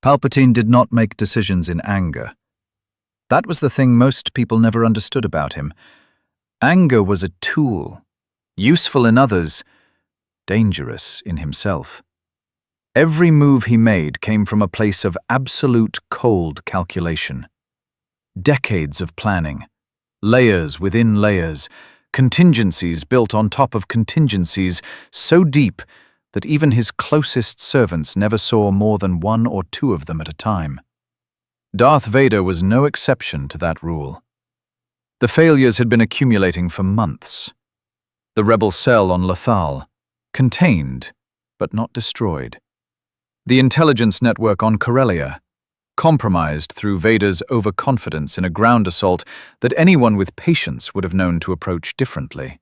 Palpatine did not make decisions in anger. That was the thing most people never understood about him. Anger was a tool, useful in others, dangerous in himself. Every move he made came from a place of absolute cold calculation. Decades of planning, layers within layers, contingencies built on top of contingencies so deep that even his closest servants never saw more than one or two of them at a time. Darth Vader was no exception to that rule. The failures had been accumulating for months. The rebel cell on Lothal, contained, but not destroyed. The intelligence network on Corellia, compromised through Vader's overconfidence in a ground assault that anyone with patience would have known to approach differently.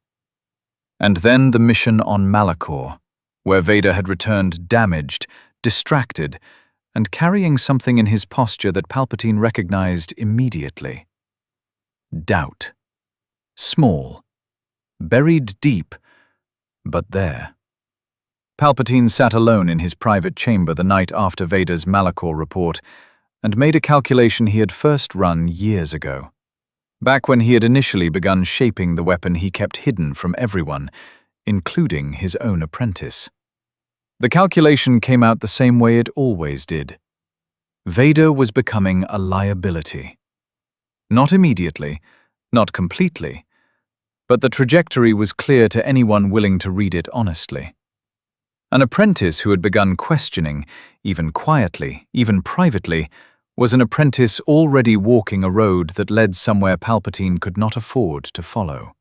And then the mission on Malachor, where Vader had returned damaged, distracted, and carrying something in his posture that Palpatine recognized immediately. Doubt. Small. Buried deep, but there. Palpatine sat alone in his private chamber the night after Vader's Malachor report and made a calculation he had first run years ago, back when he had initially begun shaping the weapon he kept hidden from everyone, including his own apprentice. The calculation came out the same way it always did. Vader was becoming a liability. Not immediately, not completely, but the trajectory was clear to anyone willing to read it honestly. An apprentice who had begun questioning, even quietly, even privately, was an apprentice already walking a road that led somewhere Palpatine could not afford to follow.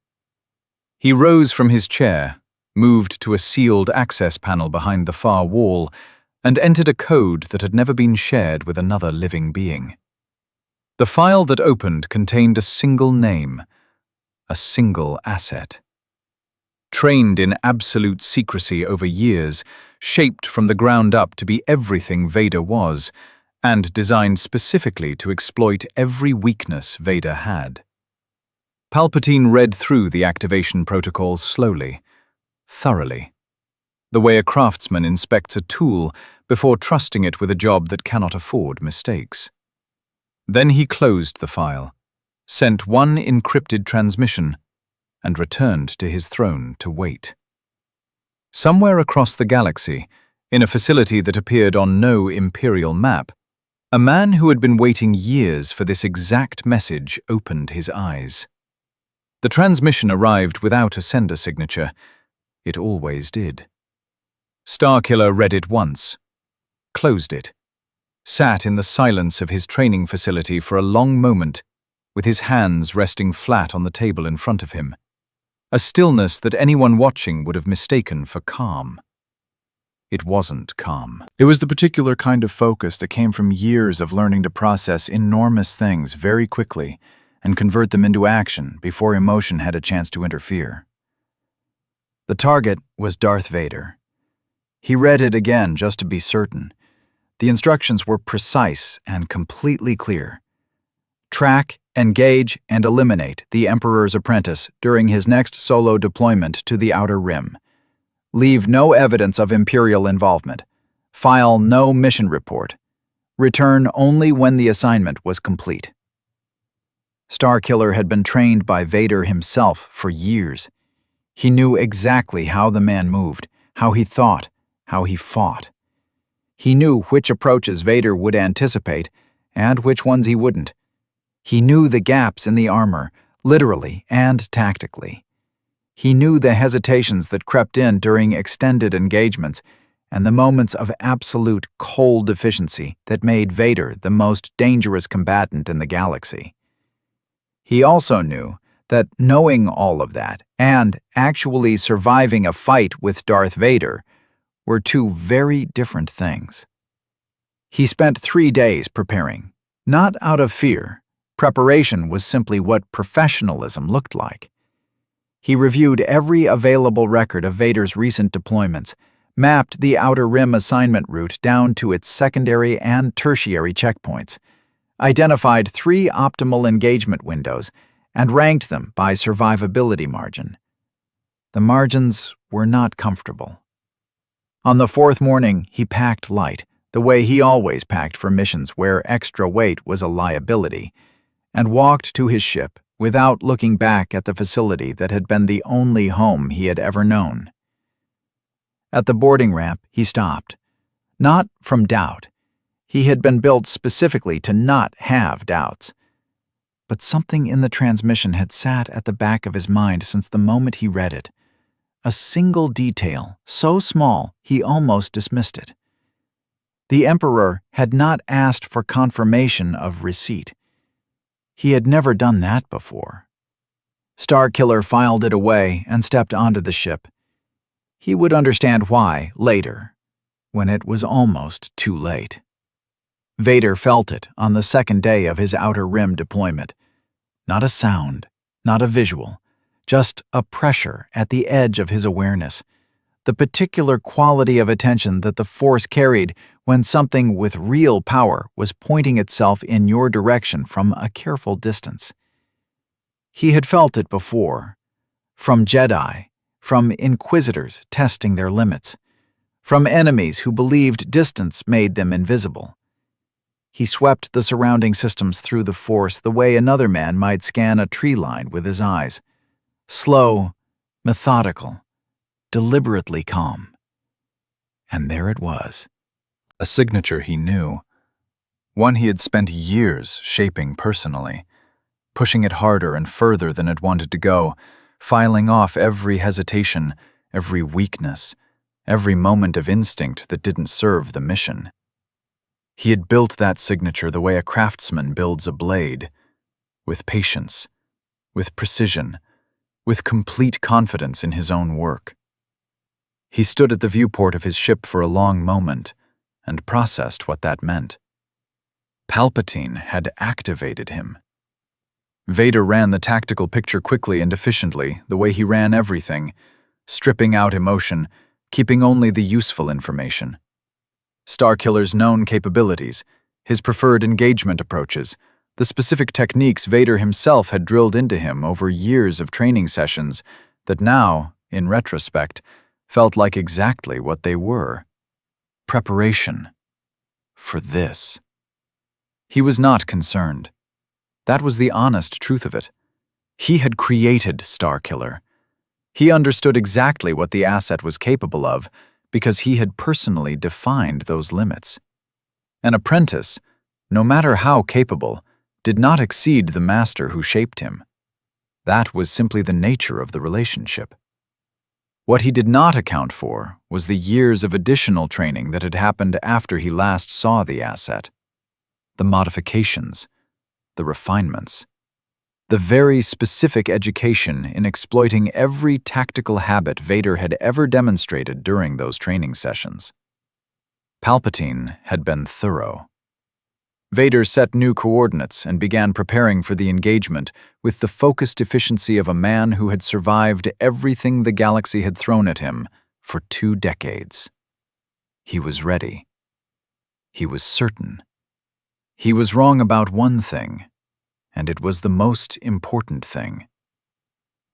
He rose from his chair, moved to a sealed access panel behind the far wall, and entered a code that had never been shared with another living being. The file that opened contained a single name, a single asset. Trained in absolute secrecy over years, shaped from the ground up to be everything Vader was, and designed specifically to exploit every weakness Vader had. Palpatine read through the activation protocol slowly, thoroughly, the way a craftsman inspects a tool before trusting it with a job that cannot afford mistakes. Then he closed the file, sent one encrypted transmission, and returned to his throne to wait. Somewhere across the galaxy, in a facility that appeared on no Imperial map, a man who had been waiting years for this exact message opened his eyes. The transmission arrived without a sender signature. It always did. Starkiller read it once, closed it, sat in the silence of his training facility for a long moment, with his hands resting flat on the table in front of him, a stillness that anyone watching would have mistaken for calm. It wasn't calm. It was the particular kind of focus that came from years of learning to process enormous things very quickly and convert them into action before emotion had a chance to interfere. The target was Darth Vader. He read it again just to be certain. The instructions were precise and completely clear. Track, engage, and eliminate the Emperor's apprentice during his next solo deployment to the Outer Rim. Leave no evidence of Imperial involvement. File no mission report. Return only when the assignment was complete. Starkiller had been trained by Vader himself for years. He knew exactly how the man moved, how he thought, how he fought. He knew which approaches Vader would anticipate and which ones he wouldn't. He knew the gaps in the armor, literally and tactically. He knew the hesitations that crept in during extended engagements and the moments of absolute cold efficiency that made Vader the most dangerous combatant in the galaxy. He also knew that knowing all of that and actually surviving a fight with Darth Vader were two very different things. He spent 3 days preparing, not out of fear. Preparation was simply what professionalism looked like. He reviewed every available record of Vader's recent deployments, mapped the Outer Rim assignment route down to its secondary and tertiary checkpoints, identified 3 optimal engagement windows, and ranked them by survivability margin. The margins were not comfortable. On the 4th morning, he packed light, the way he always packed for missions where extra weight was a liability, and walked to his ship without looking back at the facility that had been the only home he had ever known. At the boarding ramp, he stopped. Not from doubt. He had been built specifically to not have doubts. But something in the transmission had sat at the back of his mind since the moment he read it. A single detail, so small he almost dismissed it. The Emperor had not asked for confirmation of receipt. He had never done that before. Starkiller filed it away and stepped onto the ship. He would understand why later, when it was almost too late. Vader felt it on the second day of his Outer Rim deployment. Not a sound, not a visual, just a pressure at the edge of his awareness. The particular quality of attention that the Force carried when something with real power was pointing itself in your direction from a careful distance. He had felt it before, from Jedi, from Inquisitors testing their limits, from enemies who believed distance made them invisible. He swept the surrounding systems through the Force the way another man might scan a tree line with his eyes. Slow, methodical, deliberately calm. And there it was. A signature he knew. One he had spent years shaping personally, pushing it harder and further than it wanted to go, filing off every hesitation, every weakness, every moment of instinct that didn't serve the mission. He had built that signature the way a craftsman builds a blade, with patience, with precision, with complete confidence in his own work. He stood at the viewport of his ship for a long moment and processed what that meant. Palpatine had activated him. Vader ran the tactical picture quickly and efficiently, the way he ran everything, stripping out emotion, keeping only the useful information. Starkiller's known capabilities, his preferred engagement approaches, the specific techniques Vader himself had drilled into him over years of training sessions that now, in retrospect, felt like exactly what they were. Preparation. For this. He was not concerned. That was the honest truth of it. He had created Starkiller. He understood exactly what the asset was capable of because he had personally defined those limits. An apprentice, no matter how capable, did not exceed the master who shaped him. That was simply the nature of the relationship. What he did not account for was the years of additional training that had happened after he last saw the asset. The modifications, the refinements, the very specific education in exploiting every tactical habit Vader had ever demonstrated during those training sessions. Palpatine had been thorough. Vader set new coordinates and began preparing for the engagement with the focused efficiency of a man who had survived everything the galaxy had thrown at him for 2 decades. He was ready. He was certain. He was wrong about one thing, and it was the most important thing.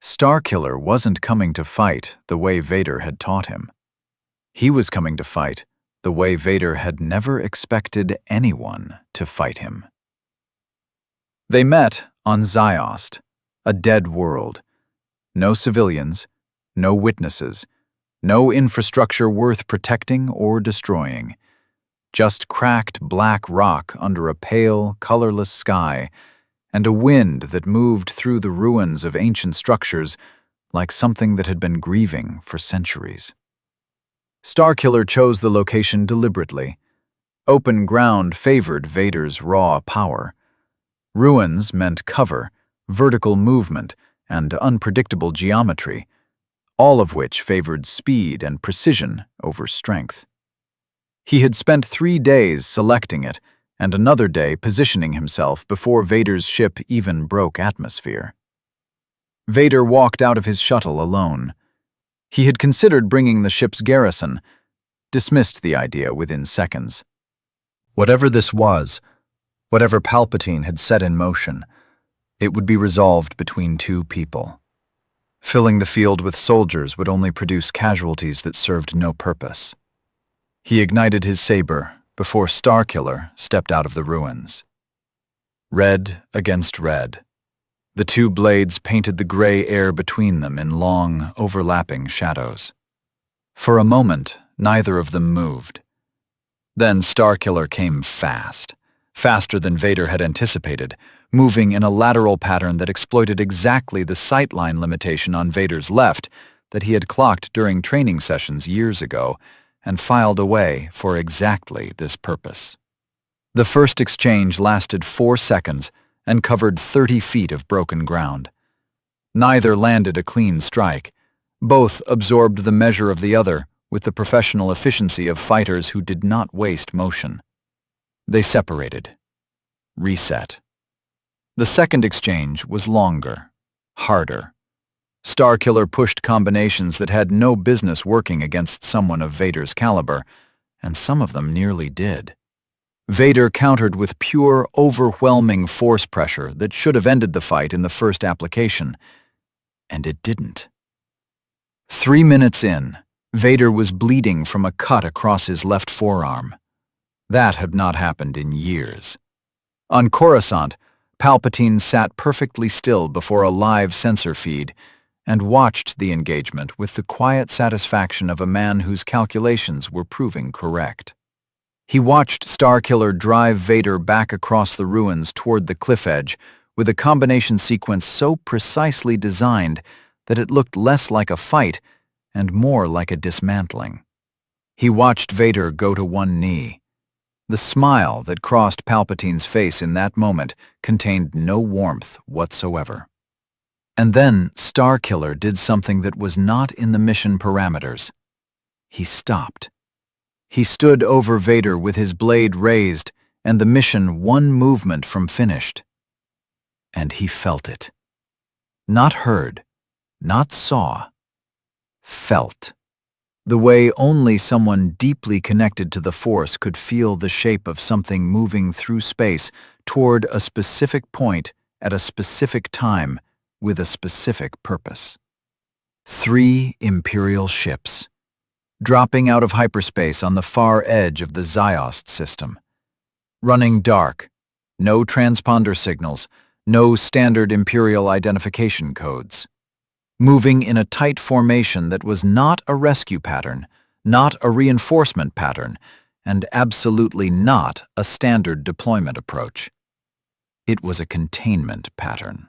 Starkiller wasn't coming to fight the way Vader had taught him. He was coming to fight the way Vader had never expected anyone to fight him. They met on Ziost, a dead world. No civilians, no witnesses, no infrastructure worth protecting or destroying. Just cracked black rock under a pale, colorless sky, and a wind that moved through the ruins of ancient structures like something that had been grieving for centuries. Starkiller chose the location deliberately. Open ground favored Vader's raw power. Ruins meant cover, vertical movement, and unpredictable geometry, all of which favored speed and precision over strength. He had spent 3 days selecting it, and another day positioning himself before Vader's ship even broke atmosphere. Vader walked out of his shuttle alone. He had considered bringing the ship's garrison, dismissed the idea within seconds. Whatever this was, whatever Palpatine had set in motion, it would be resolved between 2 people. Filling the field with soldiers would only produce casualties that served no purpose. He ignited his saber, before Starkiller stepped out of the ruins. Red against red. The two blades painted the gray air between them in long, overlapping shadows. For a moment, neither of them moved. Then Starkiller came fast, faster than Vader had anticipated, moving in a lateral pattern that exploited exactly the sightline limitation on Vader's left that he had clocked during training sessions years ago and filed away for exactly this purpose. The first exchange lasted 4 seconds and covered 30 feet of broken ground. Neither landed a clean strike. Both absorbed the measure of the other with the professional efficiency of fighters who did not waste motion. They separated. Reset. The second exchange was longer, harder. Starkiller pushed combinations that had no business working against someone of Vader's caliber, and some of them nearly did. Vader countered with pure, overwhelming force pressure that should have ended the fight in the first application, and it didn't. 3 minutes in, Vader was bleeding from a cut across his left forearm. That had not happened in years. On Coruscant, Palpatine sat perfectly still before a live sensor feed and watched the engagement with the quiet satisfaction of a man whose calculations were proving correct. He watched Starkiller drive Vader back across the ruins toward the cliff edge with a combination sequence so precisely designed that it looked less like a fight and more like a dismantling. He watched Vader go to one knee. The smile that crossed Palpatine's face in that moment contained no warmth whatsoever. And then Starkiller did something that was not in the mission parameters. He stopped. He stood over Vader with his blade raised and the mission one movement from finished. And he felt it. Not heard, not saw, felt. The way only someone deeply connected to the Force could feel the shape of something moving through space toward a specific point at a specific time with a specific purpose. 3 Imperial ships, dropping out of hyperspace on the far edge of the Ziost system. Running dark, no transponder signals, no standard Imperial identification codes. Moving in a tight formation that was not a rescue pattern, not a reinforcement pattern, and absolutely not a standard deployment approach. It was a containment pattern.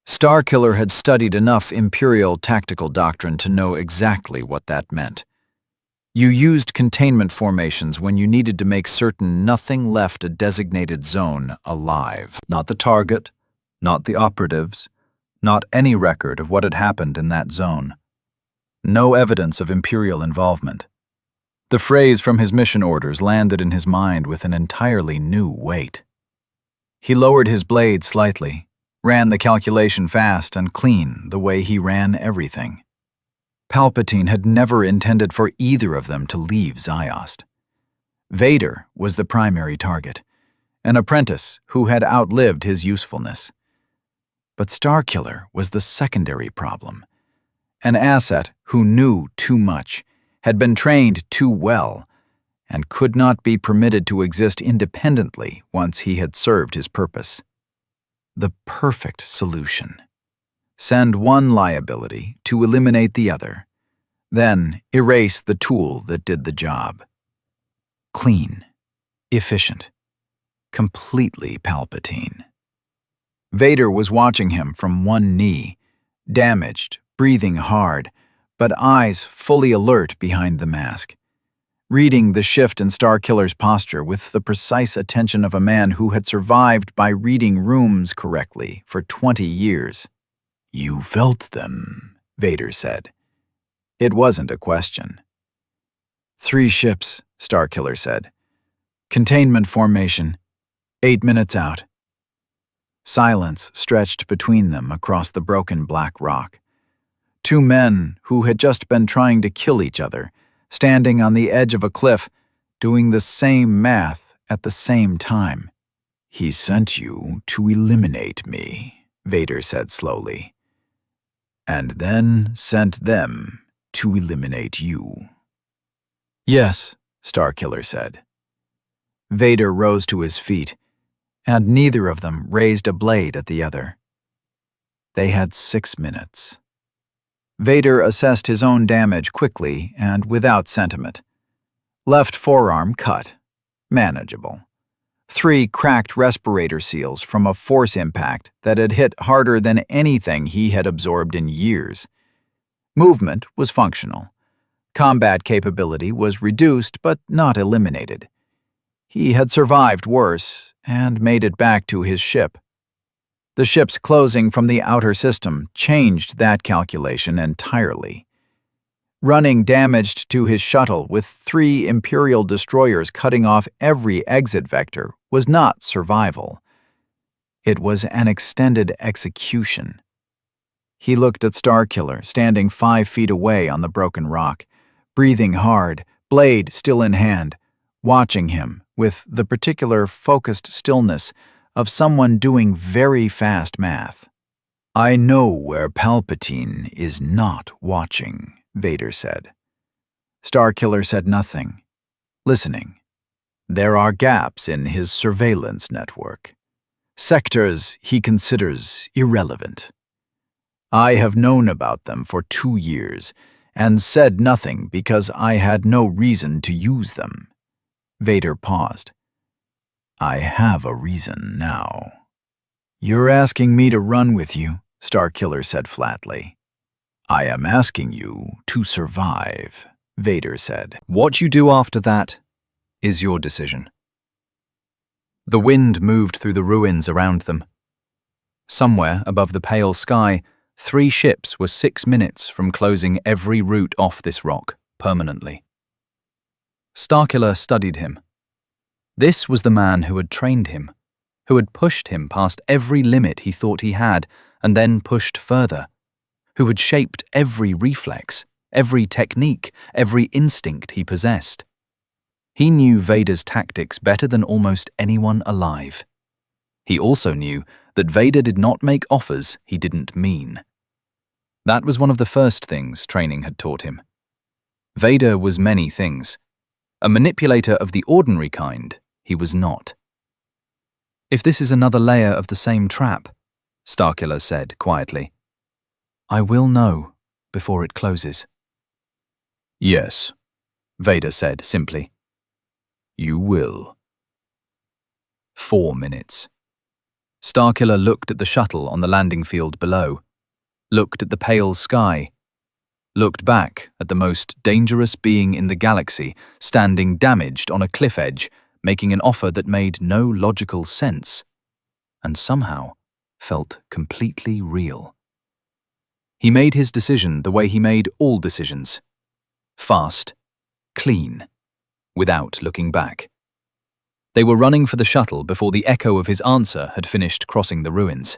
Starkiller had studied enough Imperial tactical doctrine to know exactly what that meant. You used containment formations when you needed to make certain nothing left a designated zone alive. Not the target, not the operatives, not any record of what had happened in that zone. No evidence of Imperial involvement. The phrase from his mission orders landed in his mind with an entirely new weight. He lowered his blade slightly, ran the calculation fast and clean the way he ran everything. Palpatine had never intended for either of them to leave Ziost. Vader was the primary target, an apprentice who had outlived his usefulness. But Starkiller was the secondary problem, an asset who knew too much, had been trained too well, and could not be permitted to exist independently once he had served his purpose. The perfect solution. Send one liability to eliminate the other, then erase the tool that did the job. Clean, efficient, completely Palpatine. Vader was watching him from one knee, damaged, breathing hard, but eyes fully alert behind the mask, reading the shift in Starkiller's posture with the precise attention of a man who had survived by reading rooms correctly for 20 years. "You felt them," Vader said. It wasn't a question. 3 ships, Starkiller said. Containment formation, 8 minutes out. Silence stretched between them across the broken black rock. 2 men who had just been trying to kill each other, standing on the edge of a cliff, doing the same math at the same time. "He sent you to eliminate me," Vader said slowly. "And then sent them to eliminate you." "Yes," Starkiller said. Vader rose to his feet, and neither of them raised a blade at the other. They had 6 minutes. Vader assessed his own damage quickly and without sentiment. Left forearm cut. Manageable. 3 cracked respirator seals from a force impact that had hit harder than anything he had absorbed in years. Movement was functional. Combat capability was reduced but not eliminated. He had survived worse and made it back to his ship. The ship's closing from the outer system changed that calculation entirely. Running damaged to his shuttle with 3 Imperial destroyers cutting off every exit vector was not survival. It was an extended execution. He looked at Starkiller, standing 5 feet away on the broken rock, breathing hard, blade still in hand, watching him with the particular focused stillness of someone doing very fast math. "I know where Palpatine is not watching," Vader said. Starkiller said nothing, listening. There are gaps in his surveillance network. Sectors he considers irrelevant. I have known about them for 2 years and said nothing because I had no reason to use them. Vader paused. I have a reason now. You're asking me to run with you, Starkiller said flatly. I am asking you to survive, Vader said. What you do after that is your decision. The wind moved through the ruins around them. Somewhere above the pale sky, 3 ships were 6 minutes from closing every route off this rock permanently. Starkiller studied him. This was the man who had trained him, who had pushed him past every limit he thought he had, and then pushed further, who had shaped every reflex, every technique, every instinct he possessed. He knew Vader's tactics better than almost anyone alive. He also knew that Vader did not make offers he didn't mean. That was one of the first things training had taught him. Vader was many things. A manipulator of the ordinary kind, he was not. If this is another layer of the same trap, Starkiller said quietly, I will know before it closes. Yes, Vader said simply. You will. 4 minutes. Starkiller looked at the shuttle on the landing field below, looked at the pale sky, looked back at the most dangerous being in the galaxy, standing damaged on a cliff edge, making an offer that made no logical sense, and somehow felt completely real. He made his decision the way he made all decisions. Fast, clean, without looking back. They were running for the shuttle before the echo of his answer had finished crossing the ruins.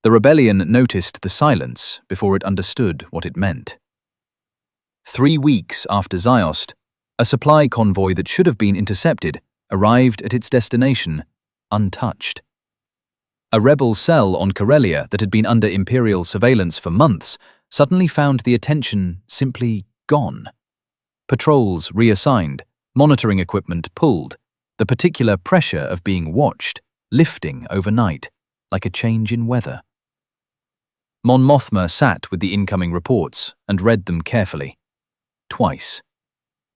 The rebellion noticed the silence before it understood what it meant. 3 weeks after Ziost, a supply convoy that should have been intercepted arrived at its destination, untouched. A rebel cell on Corellia that had been under Imperial surveillance for months suddenly found the attention simply gone. Patrols reassigned, monitoring equipment pulled, the particular pressure of being watched lifting overnight, like a change in weather. Mon Mothma sat with the incoming reports and read them carefully. Twice.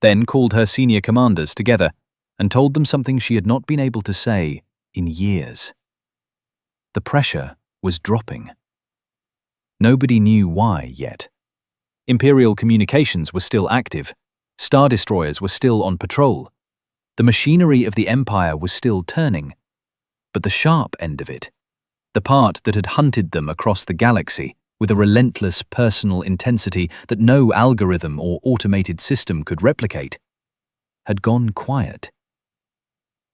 Then called her senior commanders together and told them something she had not been able to say in years. The pressure was dropping. Nobody knew why yet. Imperial communications were still active. Star destroyers were still on patrol. The machinery of the Empire was still turning. But the sharp end of it, the part that had hunted them across the galaxy with a relentless personal intensity that no algorithm or automated system could replicate, had gone quiet.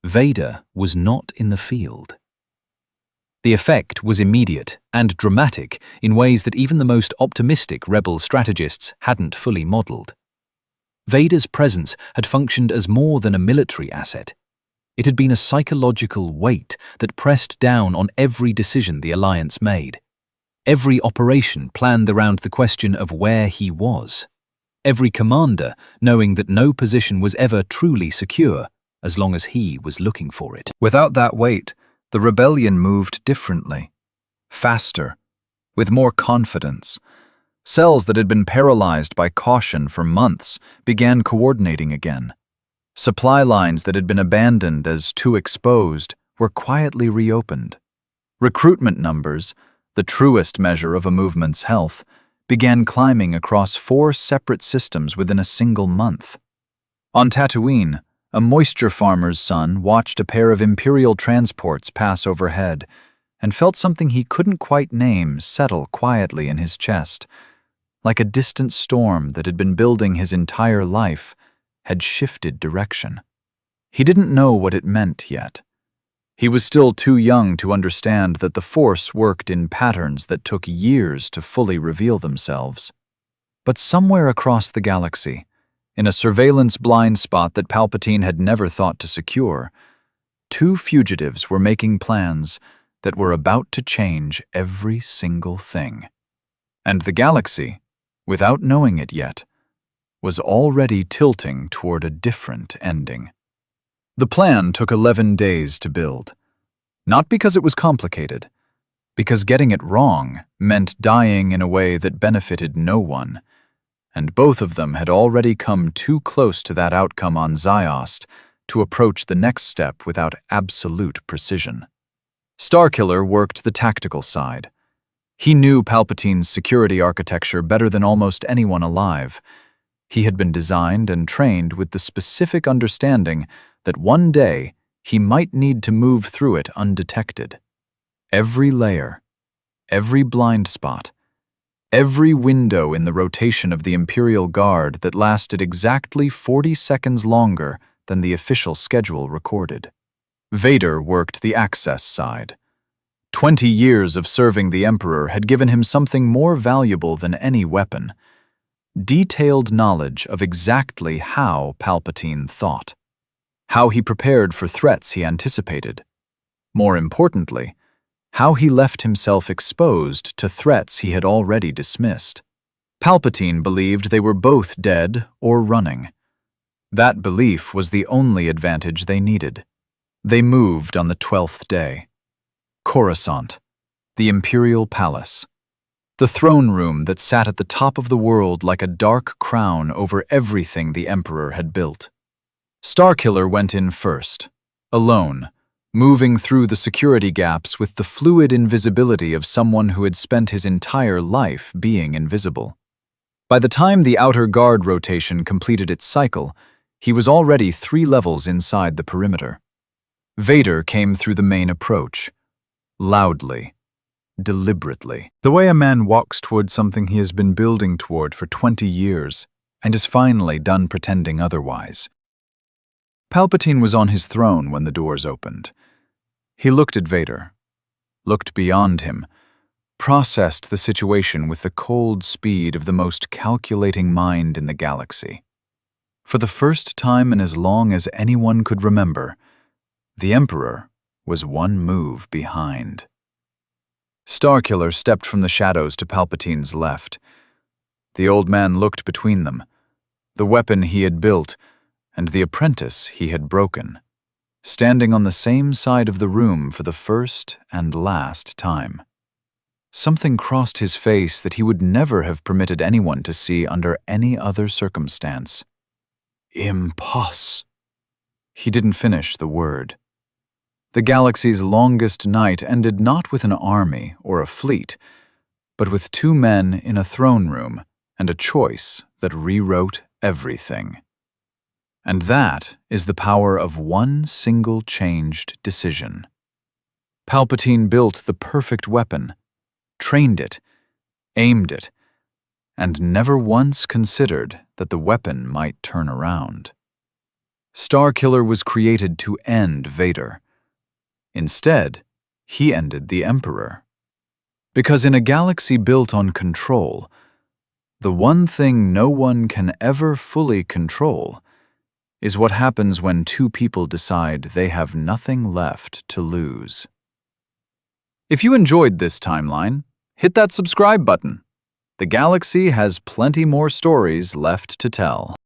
Vader was not in the field. The effect was immediate and dramatic in ways that even the most optimistic rebel strategists hadn't fully modeled. Vader's presence had functioned as more than a military asset. It had been a psychological weight that pressed down on every decision the Alliance made. Every operation planned around the question of where he was. Every commander knowing that no position was ever truly secure as long as he was looking for it. Without that weight, the rebellion moved differently, faster, with more confidence. Cells that had been paralyzed by caution for months began coordinating again. Supply lines that had been abandoned as too exposed were quietly reopened. Recruitment numbers, the truest measure of a movement's health, began climbing across 4 separate systems within a single month. On Tatooine, a moisture farmer's son watched a pair of Imperial transports pass overhead and felt something he couldn't quite name settle quietly in his chest, like a distant storm that had been building his entire life had shifted direction. He didn't know what it meant yet. He was still too young to understand that the Force worked in patterns that took years to fully reveal themselves. But somewhere across the galaxy, in a surveillance blind spot that Palpatine had never thought to secure, 2 fugitives were making plans that were about to change every single thing. And the galaxy, without knowing it yet, was already tilting toward a different ending. The plan took 11 days to build. Not because it was complicated, because getting it wrong meant dying in a way that benefited no one, and both of them had already come too close to that outcome on Ziost to approach the next step without absolute precision. Starkiller worked the tactical side. He knew Palpatine's security architecture better than almost anyone alive. He had been designed and trained with the specific understanding that one day he might need to move through it undetected. Every layer, every blind spot, every window in the rotation of the Imperial Guard that lasted exactly 40 seconds longer than the official schedule recorded. Vader worked the access side. 20 years of serving the Emperor had given him something more valuable than any weapon: detailed knowledge of exactly how Palpatine thought, how he prepared for threats he anticipated. More importantly, how he left himself exposed to threats he had already dismissed. Palpatine believed they were both dead or running. That belief was the only advantage they needed. They moved on the 12th day. Coruscant, the Imperial Palace. The throne room that sat at the top of the world like a dark crown over everything the Emperor had built. Starkiller went in first, alone, moving through the security gaps with the fluid invisibility of someone who had spent his entire life being invisible. By the time the outer guard rotation completed its cycle, he was already 3 levels inside the perimeter. Vader came through the main approach, loudly, deliberately, the way a man walks toward something he has been building toward for 20 years and is finally done pretending otherwise. Palpatine was on his throne when the doors opened. He looked at Vader, looked beyond him, processed the situation with the cold speed of the most calculating mind in the galaxy. For the first time in as long as anyone could remember, the Emperor was 1 move behind. Starkiller stepped from the shadows to Palpatine's left. The old man looked between them, the weapon he had built and the apprentice he had broken, standing on the same side of the room for the first and last time. Something crossed his face that he would never have permitted anyone to see under any other circumstance. Imposs. He didn't finish the word. The galaxy's longest night ended not with an army or a fleet, but with 2 men in a throne room and a choice that rewrote everything. And that is the power of 1 single changed decision. Palpatine built the perfect weapon, trained it, aimed it, and never once considered that the weapon might turn around. Starkiller was created to end Vader. Instead, he ended the Emperor. Because in a galaxy built on control, the one thing no one can ever fully control is what happens when 2 people decide they have nothing left to lose. If you enjoyed this timeline, hit that subscribe button. The galaxy has plenty more stories left to tell.